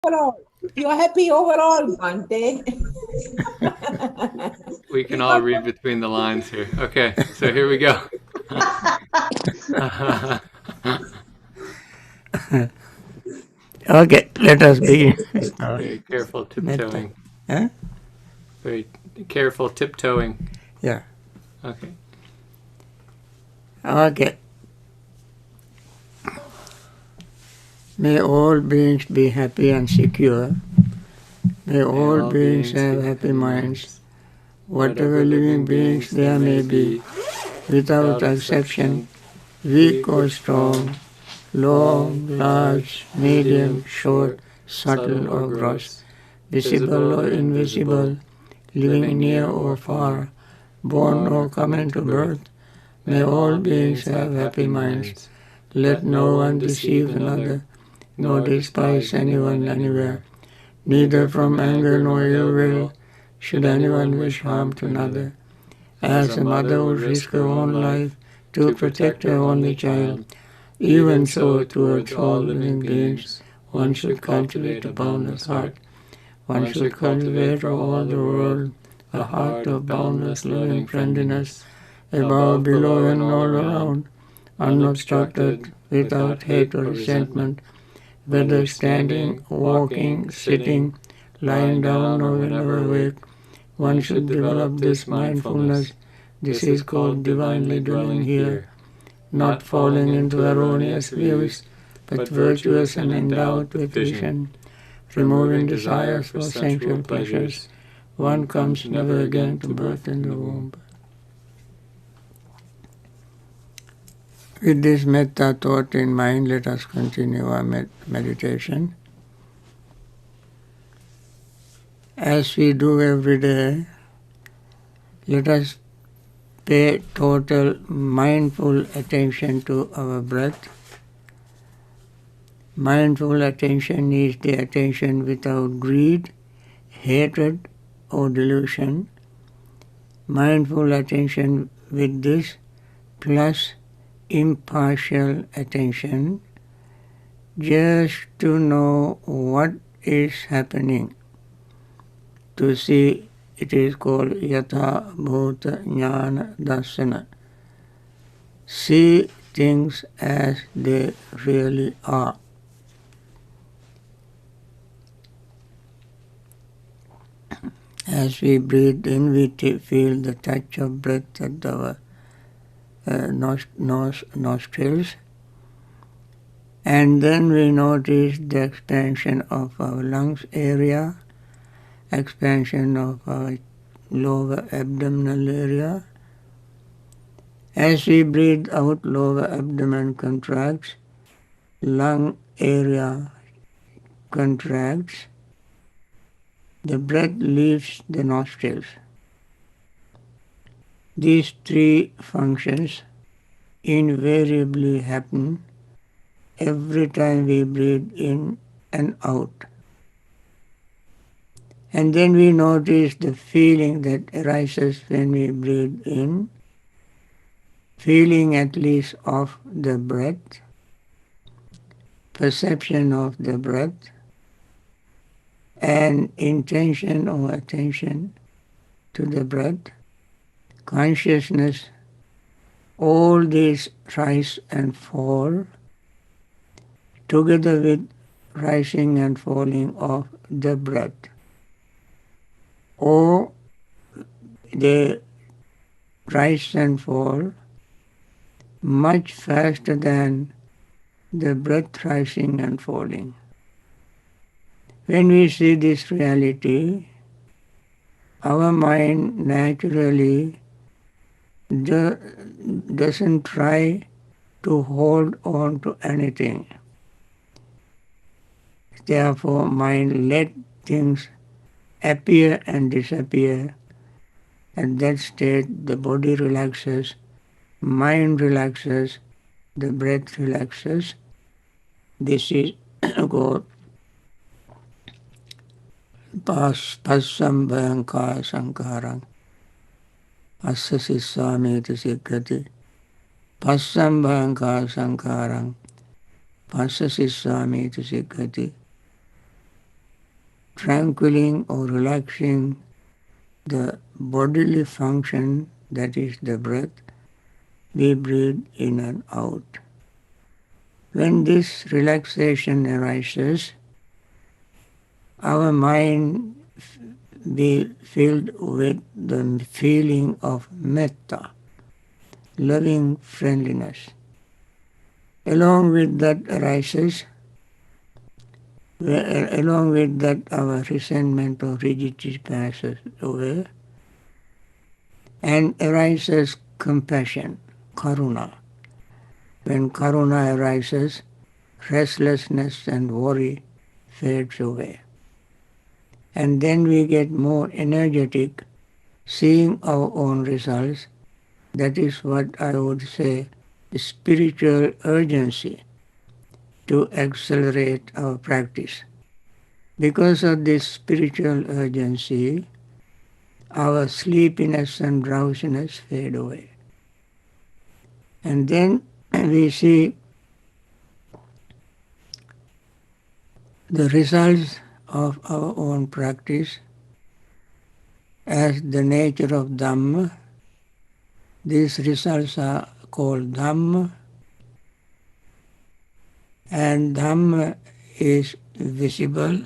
overall. You're happy overall, Bhante. We can all Because read between the lines here. Okay, so here we go. Okay, let us begin with our Very careful metta. tiptoeing. Huh? Very careful tiptoeing. Yeah. Okay. Okay. May all beings be happy and secure. May all beings have happy minds. Whatever living beings there may be, without exception, weak or strong, long, large, medium, short, subtle or gross, visible or invisible, living near or far, born or coming to birth, may all beings have happy minds. Let no one deceive another, nor despise anyone anywhere. Neither from anger nor ill will should anyone wish harm to another. As a mother would risk her own life to protect her only child, even so towards all living beings one should cultivate a boundless heart. One should cultivate for all the world a heart of boundless loving friendliness, above, below, and all around, unobstructed, without hate or resentment, whether standing, walking, sitting, lying down, or whenever awake. One should develop this mindfulness. This is called divinely dwelling here, not falling into erroneous views, but virtuous and endowed with vision, removing desires for sensual pleasures. One comes never again to birth in the womb. With this metta thought in mind, let us continue our meditation. As we do every day, let us pay total mindful attention to our breath. Mindful attention is the attention without greed, hatred, or delusion. Mindful attention with this plus impartial attention just to know what is happening. To see, it is called Yatha Bhuta Jnana Darsana. See things as they really are. As we breathe in, we feel the touch of breath at our nostrils, and then we notice the expansion of our lungs area, expansion of our lower abdominal area. As we breathe out, lower abdomen contracts, lung area contracts, the breath leaves the nostrils. These three functions invariably happen every time we breathe in and out. And then we notice the feeling that arises when we breathe in, feeling at least of the breath, perception of the breath, and intention or attention to the breath, consciousness. All these rise and fall together with rising and falling of the breath. Or they rise and fall much faster than the breath rising and falling. When we see this reality, our mind naturally doesn't try to hold on to anything. Therefore, mind let things appear and disappear. At that state, the body relaxes, mind relaxes, the breath relaxes. This is called Passam Bhayankara Sankarang. Asya Swamiti Sikkati. Passam Bhayankara Sankarang. Passya Swamiti Sikkati. tranquilizing or relaxing the bodily function, that is the breath, we breathe in and out. When this relaxation arises, our mind be filled with the feeling of metta, loving friendliness. Along with that arises, along with that our resentment or rigidity passes away, and arises compassion, karuna. When karuna arises, restlessness and worry fades away. And then we get more energetic, seeing our own results. That is what I would say, spiritual urgency to accelerate our practice. Because of this spiritual urgency, our sleepiness and drowsiness fade away. And then we see the results of our own practice as the nature of Dhamma. These results are called Dhamma, and Dhamma is visible,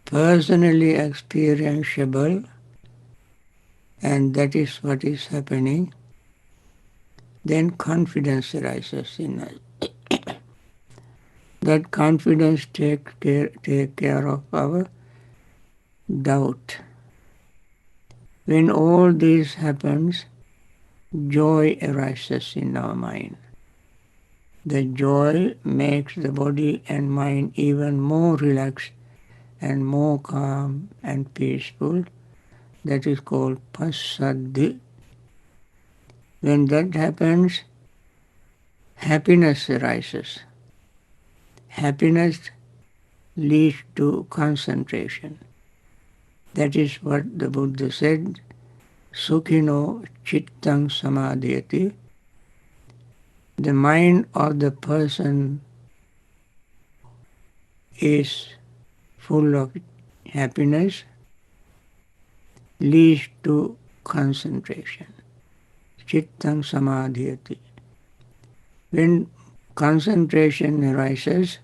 personally experienceable, and that is what is happening. Then confidence arises in us. That confidence take care of our doubt. When all this happens, joy arises in our mind. The joy makes the body and mind even more relaxed and more calm and peaceful. That is called passaddhi. When that happens, happiness arises. Happiness leads to concentration. That is what the Buddha said, Sukhino chittang samadhyati. The mind of the person is full of happiness, leads to concentration. Chittang samadhyati. When concentration arises,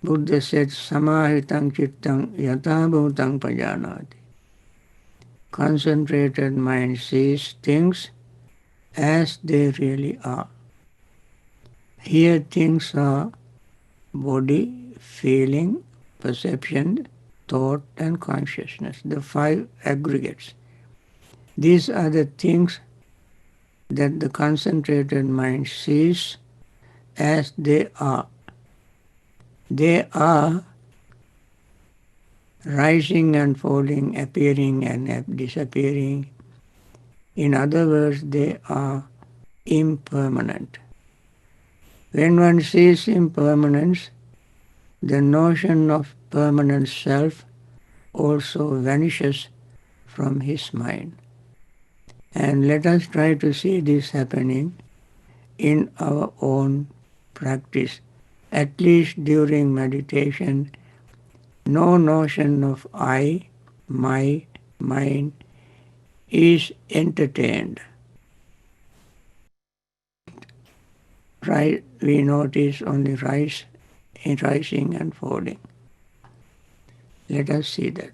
Buddha said, Samahitang chittang yatha bhutang pajanati. Concentrated mind sees things as they really are. Here things are body, feeling, perception, thought and consciousness, the five aggregates. These are the things that the concentrated mind sees as they are. They are rising and falling, appearing and disappearing. In other words, they are impermanent. When one sees impermanence, the notion of permanent self also vanishes from his mind. And let us try to see this happening in our own practice. At least during meditation, no notion of I, my, mine is entertained. Right, we notice only rising and falling. Let us see that.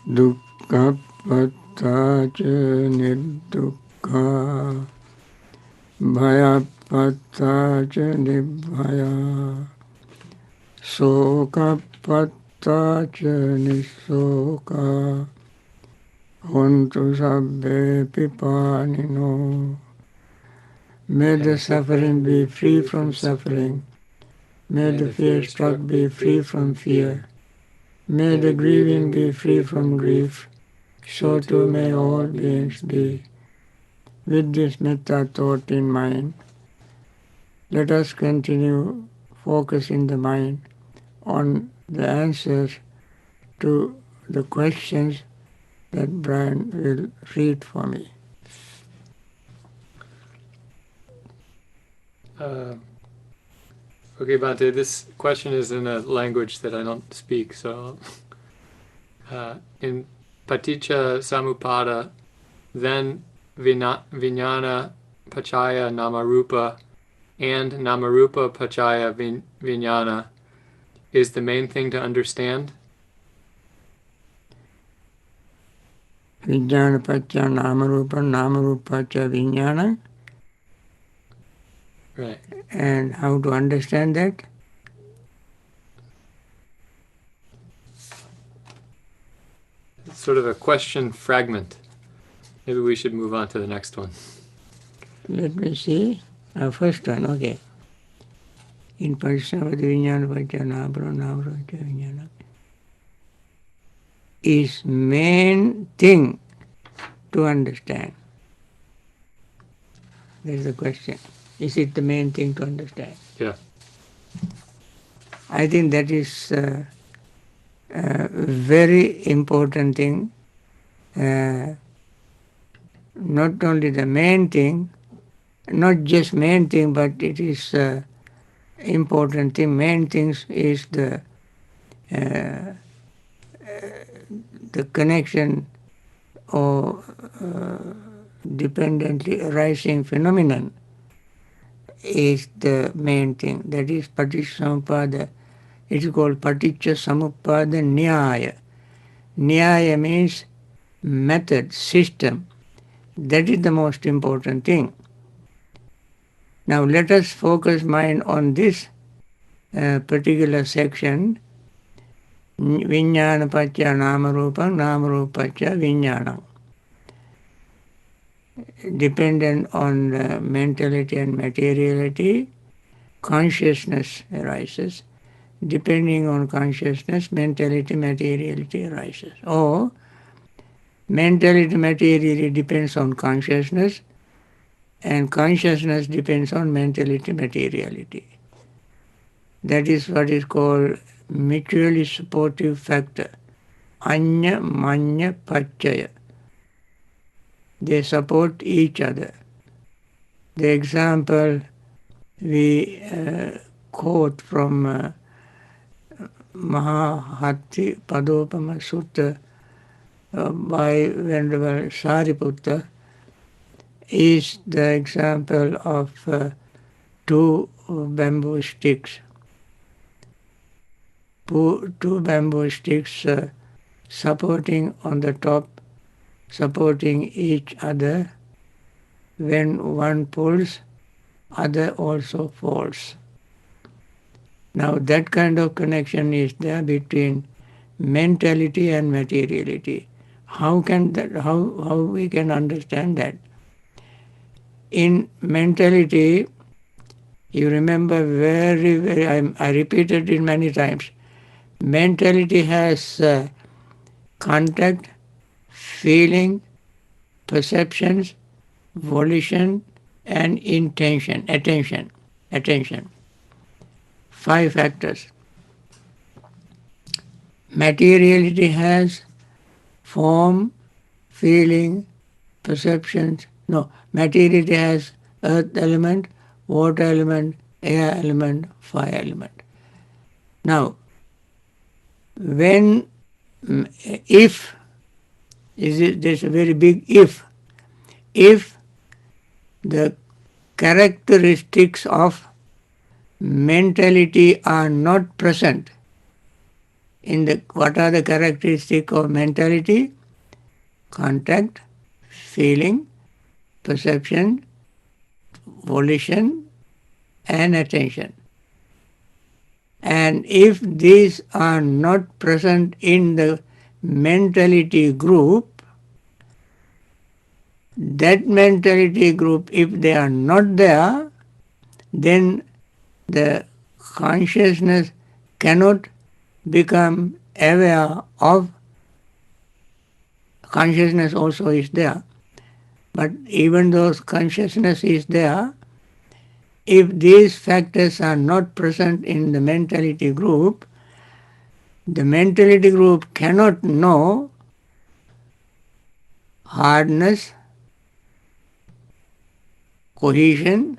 dukkha patta cha nirdukkha, bhaya patta cha nibhaya, soka patta cha nisoka, hontu sabbe pipanino. May the suffering be free from suffering. May the fear-struck be free from fear. May the grieving be free from grief. So too may all beings be. With this metta thought in mind, let us continue focusing the mind on the answers to the questions that Brian will read for me. Okay, Bhante, this question is in a language that I don't speak, so in Paticca Samuppada, then Vijnana Pachaya Namarupa and Namarupa Pachaya Vijnana is the main thing to understand? Vijnana pacha namarupa pacha vijnana. Right. And how to understand that? It's sort of a question fragment. Maybe we should move on to the next one. Let me see. First one, okay. In Parisavati Vijnana Pacha Namarupa Vijnana is main thing to understand. That is the question. Is it the main thing to understand? Yeah. I think that is a very important thing. Not only the main thing, not just main thing, but it is important thing. Main things is the connection or dependently arising phenomenon is the main thing. That is Paticca It is called Paticca Samuppada Nyaya. Nyaya means method, system. That is the most important thing. Now let us focus mind on this particular section. Vijnana pacha namarupam, namarupacha vijnanam. Dependent on mentality and materiality, consciousness arises. Depending on consciousness, mentality, materiality arises. Or mentality, materiality depends on consciousness, and consciousness depends on mentality, materiality. That is what is called mutually supportive factor. Anya, manya, pachaya. They support each other. The example we quote from Mahahati Padopama Sutta by Venerable Sariputta is the example of two bamboo sticks. Two bamboo sticks supporting on the top, supporting each other. When one pulls, other also falls. Now that kind of connection is there between mentality and materiality. How we can understand that? In mentality, you remember very, I repeated it many times. Mentality has contact, feeling, perceptions, volition, and intention, attention. 5 factors. Materiality has form, feeling, perceptions. No, materiality has earth element, water element, air element, fire element. Now, if, there's a very big if the characteristics of mentality are not present, what are the characteristics of mentality? Contact, feeling, perception, volition, and attention. And if these are not present in the mentality group, that mentality group, if they are not there, then the consciousness cannot become aware of. Consciousness also is there. But even though consciousness is there, if these factors are not present in the mentality group, the mentality group cannot know hardness, cohesion,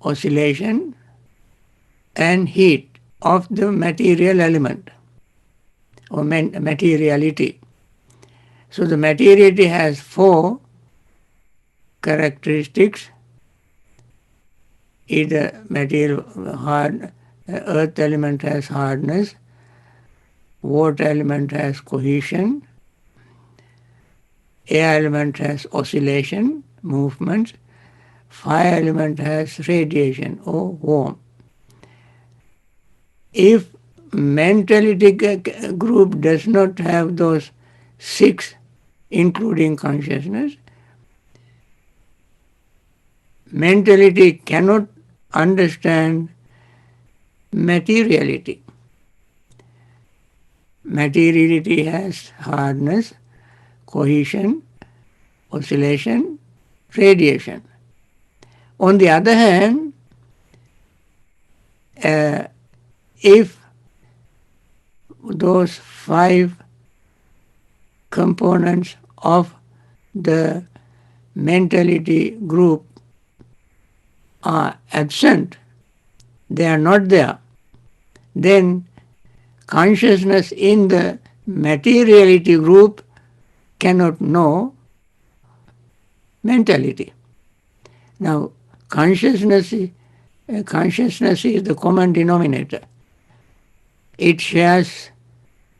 oscillation, and heat of the material element or materiality. So the materiality has 4 characteristics. Either material hard, earth element has hardness, water element has cohesion, air element has oscillation, movement, fire element has radiation or warmth. If mentality group does not have those 6, including consciousness, mentality cannot understand materiality. Materiality has hardness, cohesion, oscillation, radiation. On the other hand, if those 5 components of the mentality group are absent, they are not there, then consciousness in the materiality group cannot know mentality. Now, consciousness is the common denominator. It shares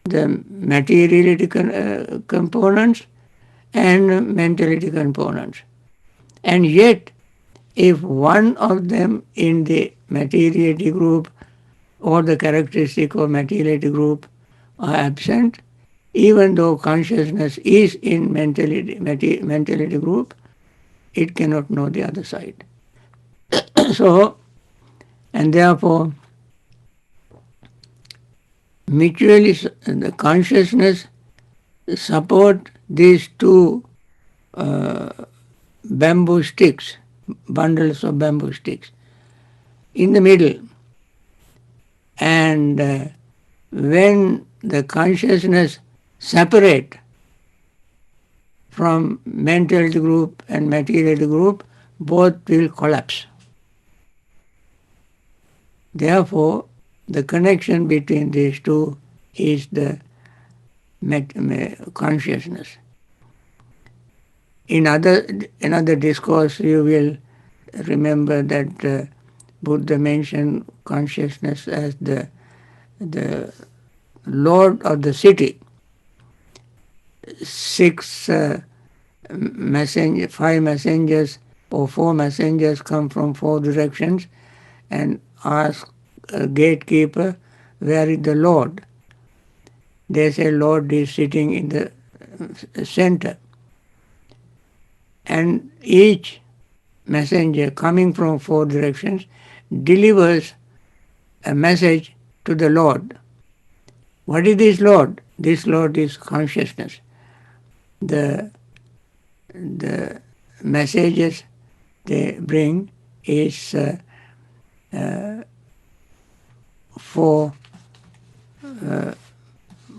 the materiality components and mentality components. And yet, if one of them in the materiality group or the characteristic of materiality group are absent, even though consciousness is in mentality group, it cannot know the other side. So, and therefore, mutually the consciousness support these 2 bamboo sticks, bundles of bamboo sticks, in the middle. And when the consciousness separate from mentality group and materiality group, both will collapse. Therefore, the connection between these 2 is the consciousness. In another discourse, you will remember that Buddha mentioned consciousness as the lord of the city. 5 messengers or 4 messengers come from 4 directions and ask a gatekeeper, where is the Lord? They say Lord is sitting in the center. And each messenger coming from 4 directions delivers a message to the Lord. What is this Lord? This Lord is consciousness. The messages they bring is 4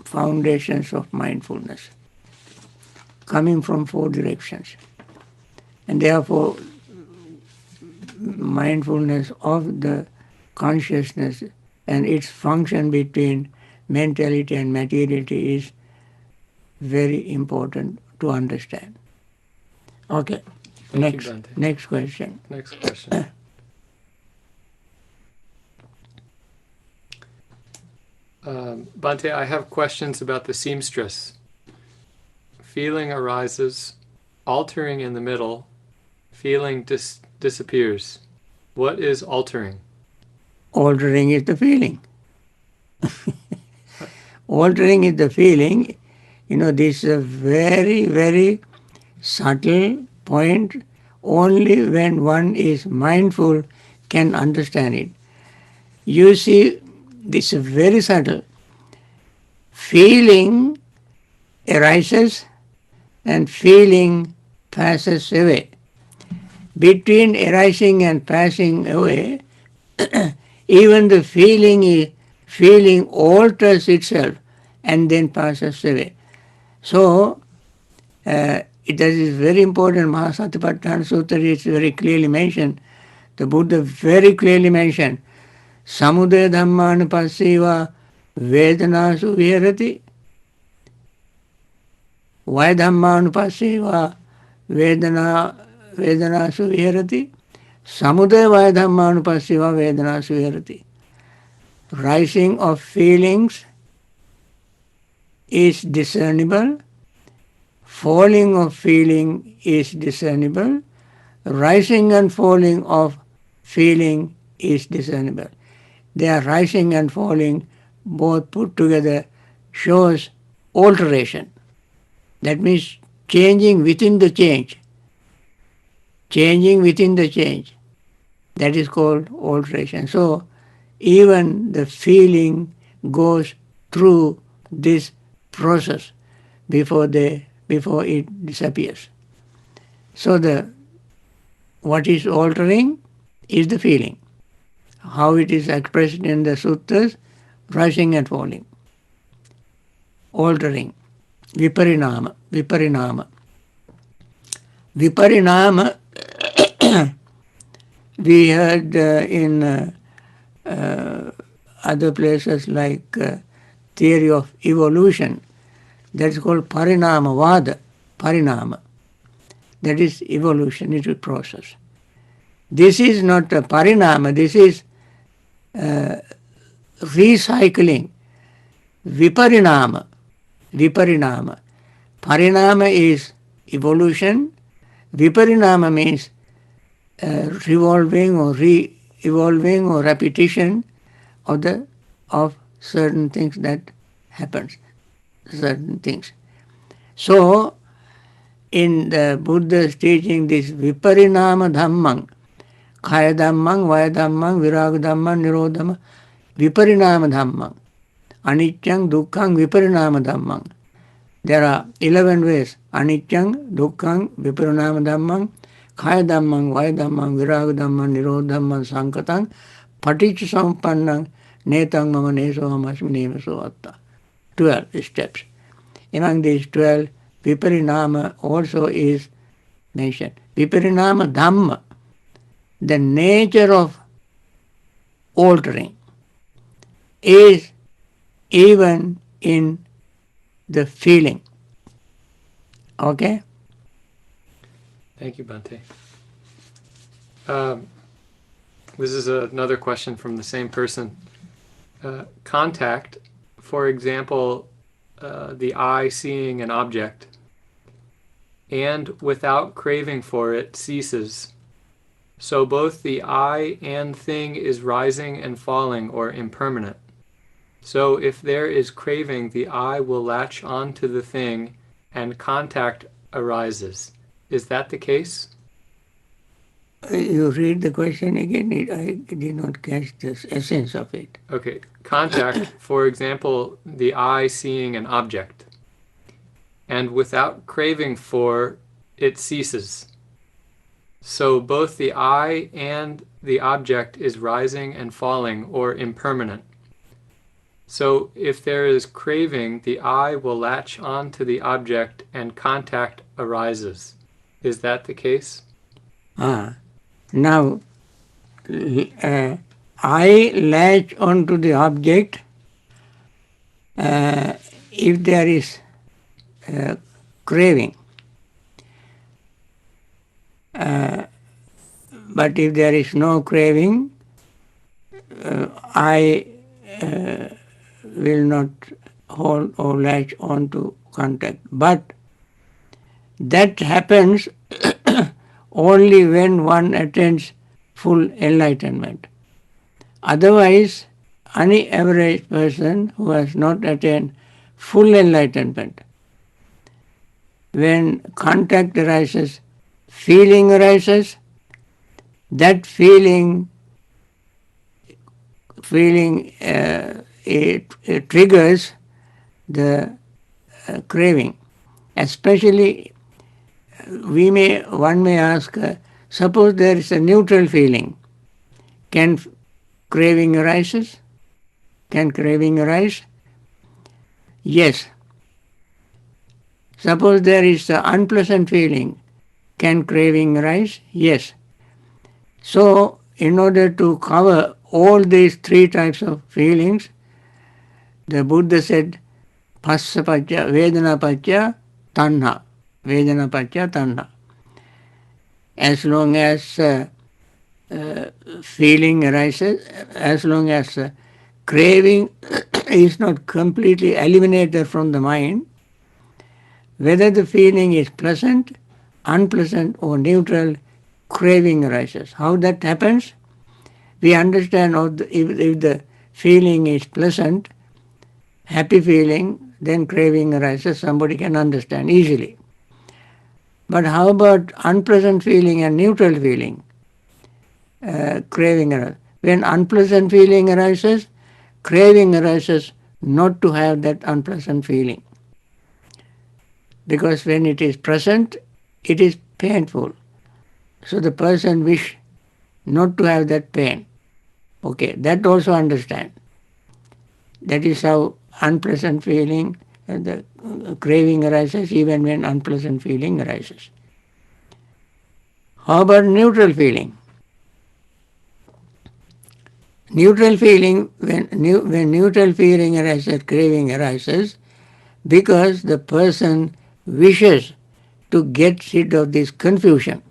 foundations of mindfulness coming from 4 directions. And therefore, mindfulness of the consciousness and its function between mentality and materiality is very important to understand. Okay. Thank you, Bhante. Next question. Next question. Bhante, I have questions about the seamstress. Feeling arises, altering in the middle, feeling disappears. What is altering? Altering is the feeling. Altering is the feeling. This is a very, very subtle point. Only when one is mindful can understand it. You see, this is very subtle. Feeling arises and feeling passes away. Between arising and passing away, even the feeling alters itself and then passes away. So, it is very important. Mahasatipatthana Sutra is very clearly mentioned. The Buddha very clearly mentioned, Samudaya Dhammanupasseva Vedanasu Viharati. Why Dhammanupasseva Vedanasu Viharati? Samudaya Vaya Dhammanupasseva Vedanasu Viharati. Rising of feelings is discernible, falling of feeling is discernible, rising and falling of feeling is discernible. They are rising and falling, both put together, shows alteration. That means changing within the change. Changing within the change. That is called alteration. So, even the feeling goes through this process before it disappears. So what is altering is the feeling. How it is expressed in the sutras, rising and falling. Altering. Viparinama. Viparinama we heard in other places like theory of evolution. That is called parinamavada. Parinama. That is evolutionary process. This is not a parinama. This is recycling. Viparinama. Parinama is evolution. Viparinama means revolving or re-evolving or repetition of certain things that happens. Certain things. So, in the Buddha's teaching, this viparinama dhammang, khaya dhammang, vaya dhammang, viraga dhammang, nirodha dhammang, viparinama dhammang, anityang, dukkhang, viparinama dhammang. There are 11 ways. Anityang, dukkhang, viparinama dhammang, khaya dhammang, vaya dhammang, viraga dhammang, nirodha dhammang, sankatang, paticca sampannang, netang mama neso hamasmi nemeso atta. 12 steps. Among these 12, viparinama also is mentioned. Viparinama dhamma, the nature of altering, is even in the feeling. Okay? Thank you, Bhante. This is another question from the same person. Contact, for example, the eye seeing an object, and without craving for it ceases. So both the eye and thing is rising and falling or impermanent. So if there is craving, the eye will latch on to the thing and contact arises. Is that the case? You read the question again. I did not catch the essence of it. Okay. Contact, for example, the eye seeing an object, and without craving for it ceases. So both the eye and the object is rising and falling or impermanent. So if there is craving, the eye will latch on to the object and contact arises. Is that the case? Now, I latch onto the object if there is craving. But if there is no craving, I will not hold or latch on to contact. But that happens only when one attains full enlightenment. Otherwise, any average person who has not attained full enlightenment, when contact arises, feeling arises, that feeling it triggers the craving. Especially, one may ask, suppose there is a neutral feeling, can craving arises? Can craving arise? Yes. Suppose there is an unpleasant feeling, can craving arise? Yes. So, in order to cover all these three types of feelings, the Buddha said, Phassa Pacca, Vedana Pacca, Tanha. Vedana Pacca, Tanha. As long as feeling arises, as long as craving is not completely eliminated from the mind, whether the feeling is pleasant, unpleasant or neutral, craving arises. How that happens? We understand if the feeling is pleasant, happy feeling, then craving arises. Somebody can understand easily. But how about unpleasant feeling and neutral feeling? Craving arises. When unpleasant feeling arises, craving arises not to have that unpleasant feeling. Because when it is present, it is painful. So the person wish not to have that pain. Okay, that also understand. That is how unpleasant feeling, the craving arises even when unpleasant feeling arises. How about neutral feeling? Neutral feeling, when neutral feeling arises, craving arises, because the person wishes to get rid of this confusion.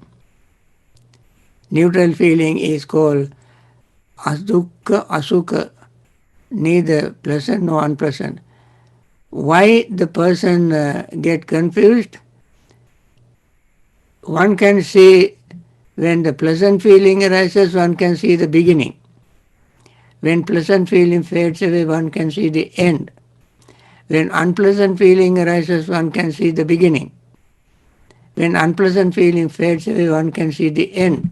Neutral feeling is called asukha, asukha, neither pleasant nor unpleasant. Why the person get confused? One can see when the pleasant feeling arises, one can see the beginning. When pleasant feeling fades away, one can see the end. When unpleasant feeling arises, one can see the beginning. When unpleasant feeling fades away, one can see the end.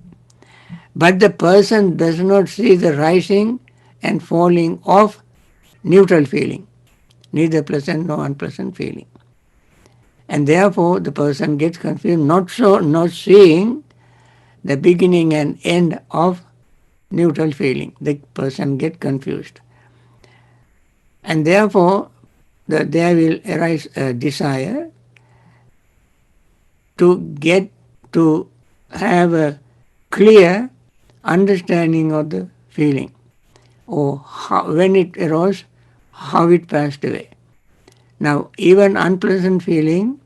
But the person does not see the rising and falling of neutral feeling, neither pleasant nor unpleasant feeling. And therefore the person gets confused, not seeing the beginning and end of neutral feeling. The person gets confused. And therefore there will arise a desire to have a clear understanding of the feeling, or when it arose, how it passed away. Now, even unpleasant feeling,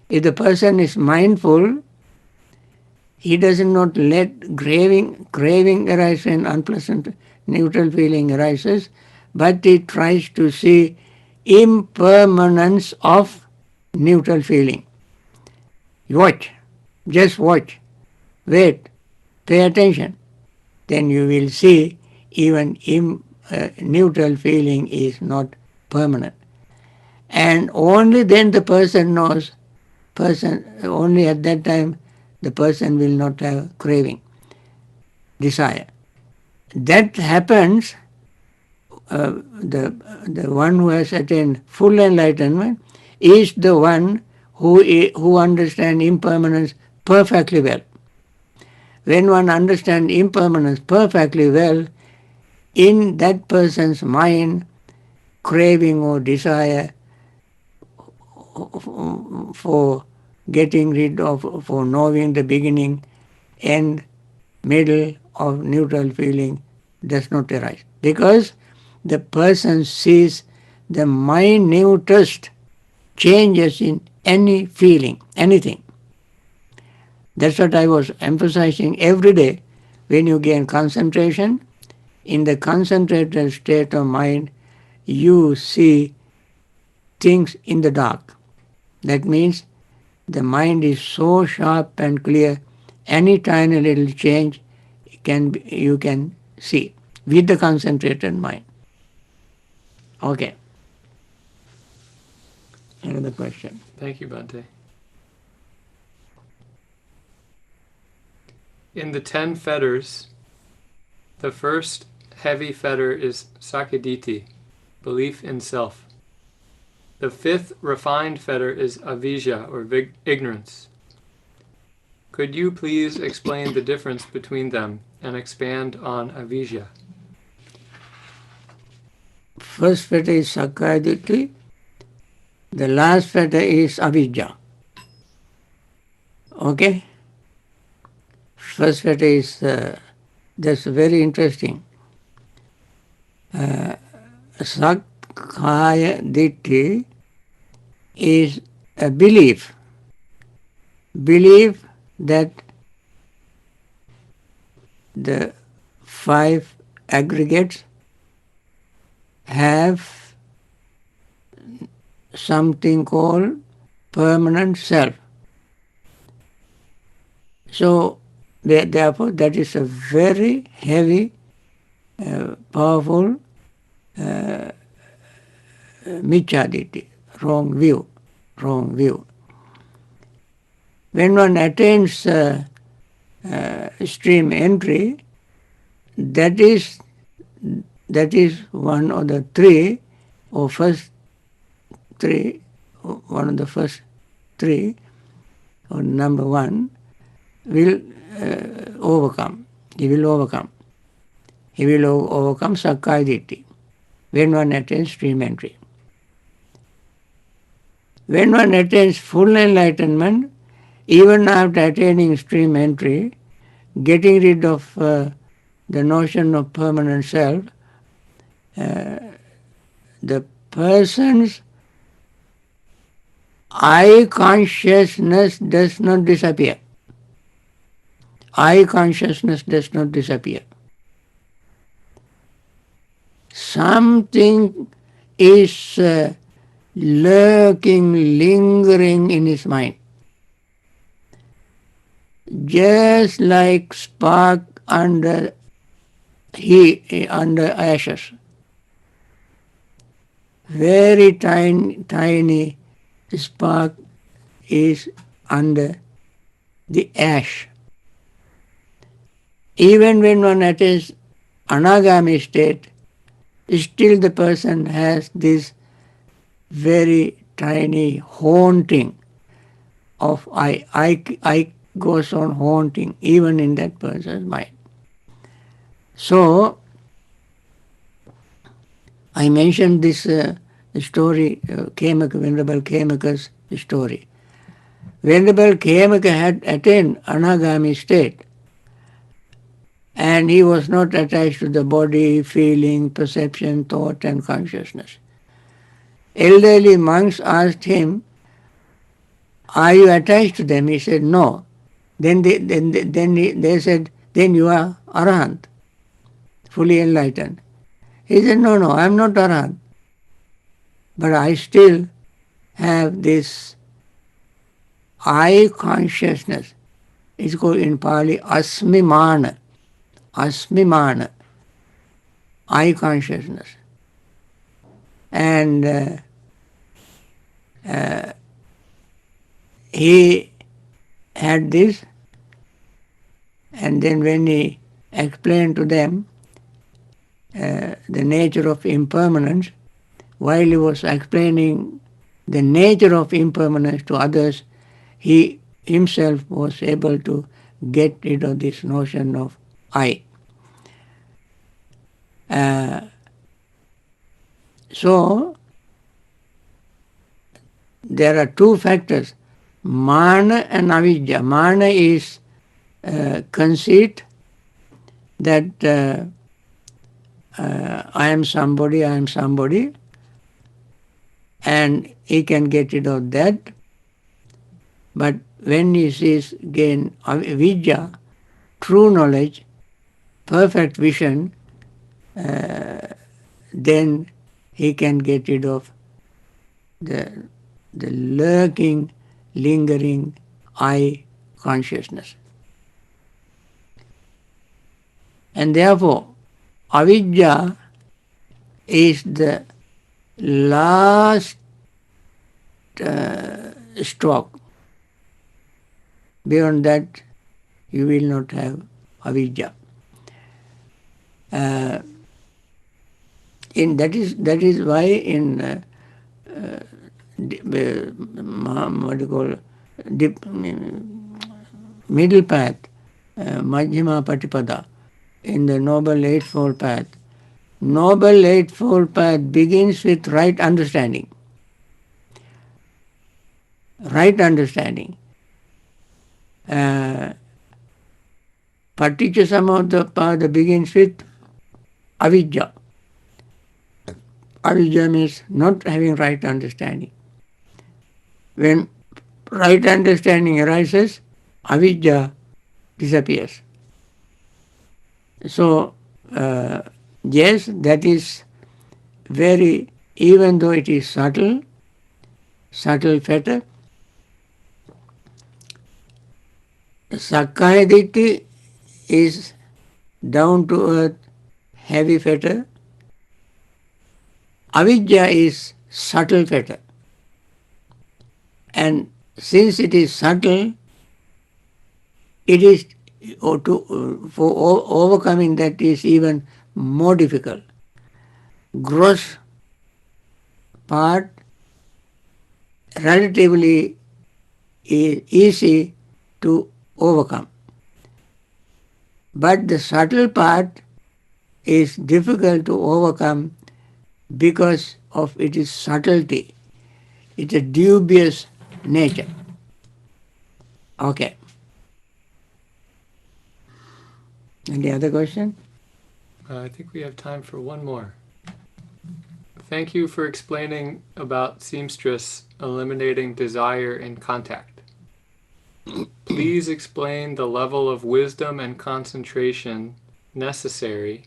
if the person is mindful, he does not let craving arise when unpleasant neutral feeling arises, but he tries to see impermanence of neutral feeling. Watch, just watch, wait, pay attention. Then you will see even neutral feeling is not permanent. And only then the person knows, only at that time the person will not have craving, desire. That happens, the one who has attained full enlightenment is the one who understands impermanence perfectly well. When one understands impermanence perfectly well, in that person's mind, craving or desire for getting rid of, for knowing the beginning and middle of neutral feeling does not arise. Because the person sees the minutest changes in any feeling, anything. That's what I was emphasizing every day. When you gain concentration, in the concentrated state of mind, you see things in the dark. That means the mind is so sharp and clear, any tiny little change you can see with the concentrated mind. Okay. Another question. Thank you, Bhante. In the 10 fetters, the first heavy fetter is Sakaditi, belief in self. The 5th refined fetter is Avijja, or ignorance. Could you please explain the difference between them and expand on Avijja? First fetter is Sakaditi. The last fetter is Avijja. Okay? First fetter is, that's very interesting. Sakkaya Ditthi is a belief. Belief that the 5 aggregates have something called permanent self. So, therefore, that is a very heavy, powerful Michaditi, wrong view. When one attains stream entry, that is one of the 3 or first 3, one of the first 3 or number 1 will overcome. He will overcome. He will overcome Sakkaya Ditthi when one attains stream entry. When one attains full enlightenment, even after attaining stream entry, getting rid of the notion of permanent self, the person's I consciousness does not disappear. I consciousness does not disappear. Something is lurking, lingering in his mind. Just like spark under ashes. Very tiny spark is under the ash. Even when one attains anagami state, still the person has this very tiny haunting of I goes on haunting even in that person's mind. So, I mentioned this story, Venerable Khemaka's story. Venerable Khemaka had attained anagami state, and he was not attached to the body, feeling, perception, thought and consciousness. Elderly monks asked him, are you attached to them? He said, no. Then they said, then you are Arahant, fully enlightened. He said, no, I am not Arahant. But I still have this I consciousness. It's called in Pali Asmimana. Asmimana. I consciousness. And he had this, and then when he explained to them the nature of impermanence, while he was explaining the nature of impermanence to others, he himself was able to get rid of this notion of I. So, there are 2 factors, Mana and Avijja. Mana is conceit that I am somebody, and he can get rid of that. But when he sees again Avijja, true knowledge, perfect vision, then he can get rid of the lurking, lingering I consciousness. And therefore, avidya is the last stroke. Beyond that, you will not have avidya. That is why in what do you call middle path, Majjhima Patipada, in the Noble Eightfold Path. Noble Eightfold Path begins with right understanding. Right understanding. Paticca Samudappada begins with avidya. Avidya means not having right understanding. When right understanding arises, avidya disappears. So, yes, that is very, even though it is subtle fetter, Sakkaya Ditthi is down to earth, heavy fetter. Avidya is subtle fetter. And since it is subtle, it is for overcoming that is even more difficult. Gross part relatively easy to overcome. But the subtle part is difficult to overcome because of its subtlety. It's a dubious nature. Okay. Any other question? I think we have time for one more. Thank you for explaining about seamstress eliminating desire in contact. Please explain the level of wisdom and concentration necessary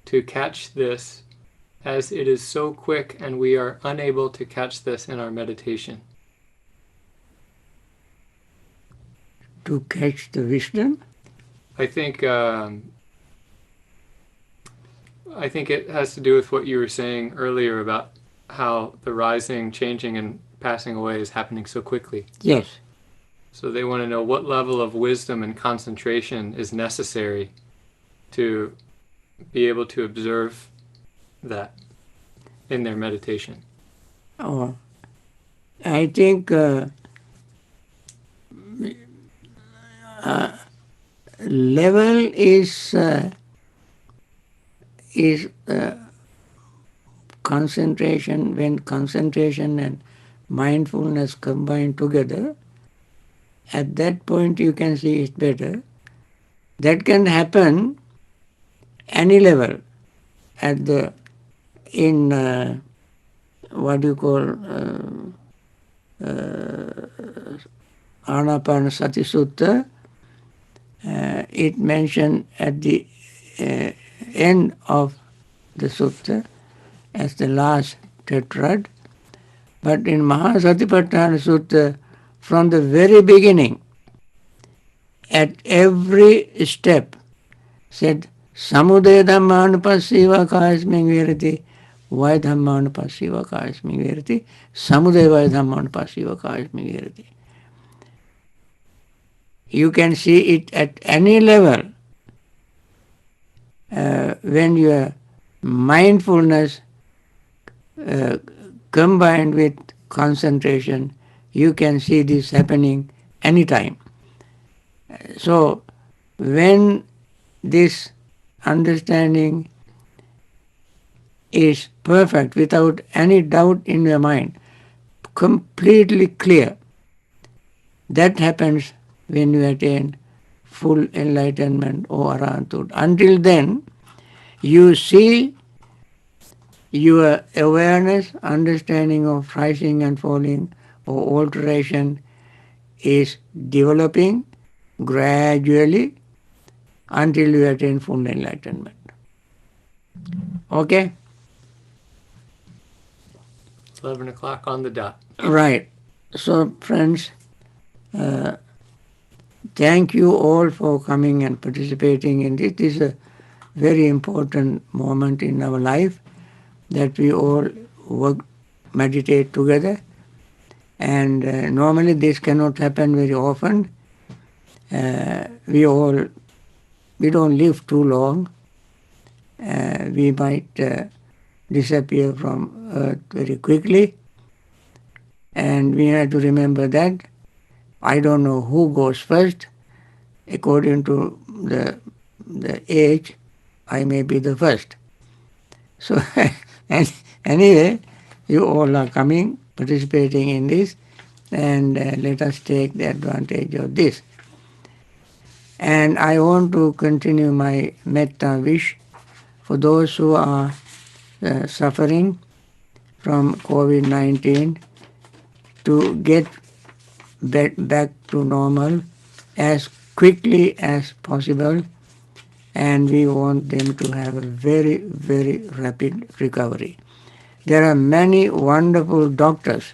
to catch this, as it is so quick and we are unable to catch this in our meditation. To catch the wisdom? I think it has to do with what you were saying earlier about how the rising, changing, and passing away is happening so quickly. Yes. So they want to know what level of wisdom and concentration is necessary to be able to observe that in their meditation. Oh, I think level is concentration. When concentration and mindfulness combine together, at that point you can see it better. That can happen any level at the in what do you call Anapanasati Sutta. It mentioned at the end of the sutta as the last tetrad. But in Mahasatipatthana Sutta, from the very beginning, at every step, said, Samudaya Dhammanupassiva Kayasmin Virati, Vaya Dhammanupassiva Kayasmin Virati, Samudaya Vaya Dhammanupassiva Kayasmin Virati. You can see it at any level when your mindfulness combined with concentration, you can see this happening anytime. So when this understanding is perfect, without any doubt in your mind, completely clear, that happens when you attain full enlightenment or arahanthood. Until then, you see your awareness, understanding of rising and falling or alteration is developing gradually until you attain full enlightenment. Okay? 11 o'clock on the dot. Right. So, friends, uh, thank you all for coming and participating in this. This is a very important moment in our life that we all work, meditate together. And normally this cannot happen very often. We don't live too long. We might disappear from Earth very quickly. And we have to remember that. I don't know who goes first. According to the age, I may be the first. So, and anyway, you all are coming, participating in this, and let us take the advantage of this. And I want to continue my metta wish for those who are suffering from COVID-19 to get back to normal as quickly as possible, and we want them to have a very, very rapid recovery. There are many wonderful doctors,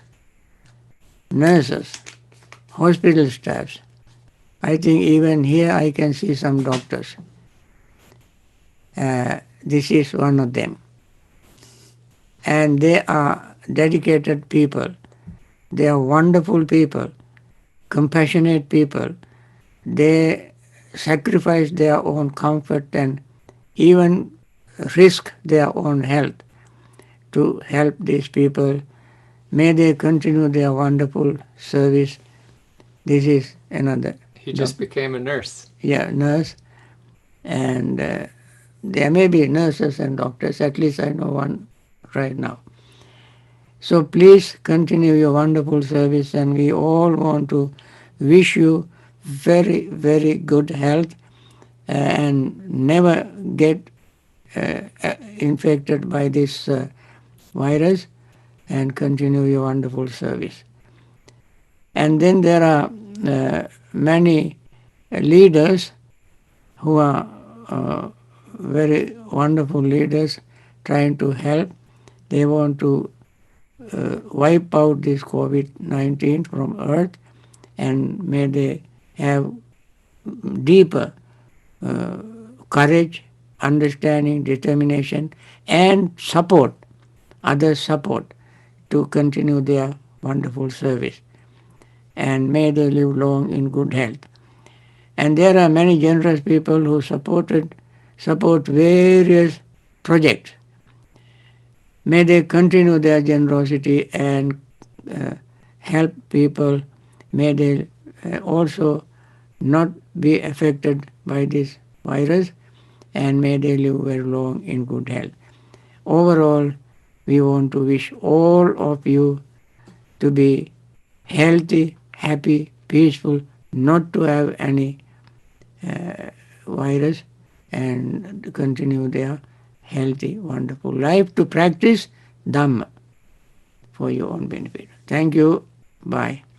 nurses, hospital staffs. I think even here I can see some doctors. This is one of them. And they are dedicated people. They are wonderful people, compassionate people. They sacrifice their own comfort and even risk their own health to help these people. May they continue their wonderful service. This is another. He just became a nurse. Yeah, nurse. And there may be nurses and doctors, at least I know one right now. So please continue your wonderful service, and we all want to wish you very, very good health and never get infected by this virus, and continue your wonderful service. And then there are many leaders who are very wonderful leaders trying to help. They want to wipe out this COVID-19 from earth, and may they have deeper courage, understanding, determination, and support, others' support, to continue their wonderful service. And may they live long in good health. And there are many generous people who support various projects. May they continue their generosity and help people. May they also not be affected by this virus, and may they live very long in good health. Overall, we want to wish all of you to be healthy, happy, peaceful, not to have any virus, and to continue their healthy, wonderful life, to practice Dhamma for your own benefit. Thank you. Bye.